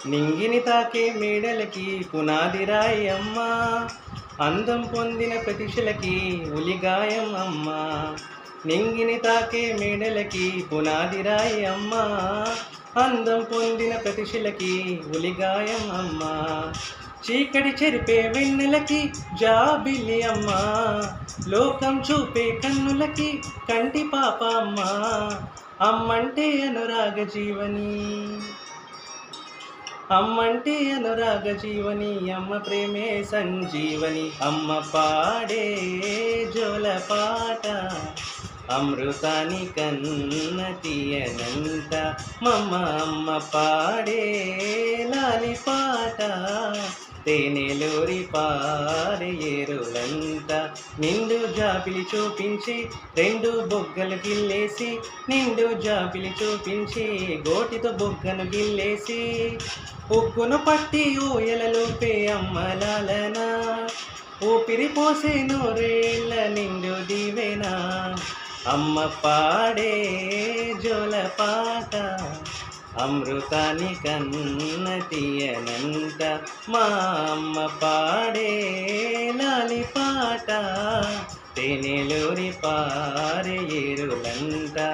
నింగిని తాకే మేడలకి పునాది రాయి అమ్మా, అందం పొందిన ప్రతిశలకి ఉలిగాయం అమ్మా. నింగిని తాకే మేడలకి పునాది రాయి అమ్మా, అందం పొందిన ప్రతిశలకి ఉలిగాయం అమ్మా. చీకటి చెరిపే వెన్నెలకి జాబిలి అమ్మా, లోకం చూపే కన్నులకి కంటి పాప అమ్మా. అమ్మంటే అనురాగ జీవని, అమ్మంటే అనురాగ జీవని, అమ్మ ప్రేమే సంజీవని. అమ్మ పాడే జోల పాట అమృతాని కన్న తీయనంత మమ్మ. అమ్మ పాడే లాలి పాట తేనెలూరి పారే ఏరులంత. నిండు జాబిలి చూపించి రెండు బొగ్గలు గిల్లేసి, నిండు జాబిలి చూపించి గోటితో బొగ్గను గిల్లేసి, ఉక్కును పట్టి ఊయలలోపే అమ్మలాలన, ఊపిరి పోసే నూరేళ్ళ నిండు దీవెనా. అమ్మ పాడే జోల పాట అమృతాని కన్న తీయనంత మా. అమ్మ పాడే లాలి పాట తేనెలూరి పారే ఏరులంతా.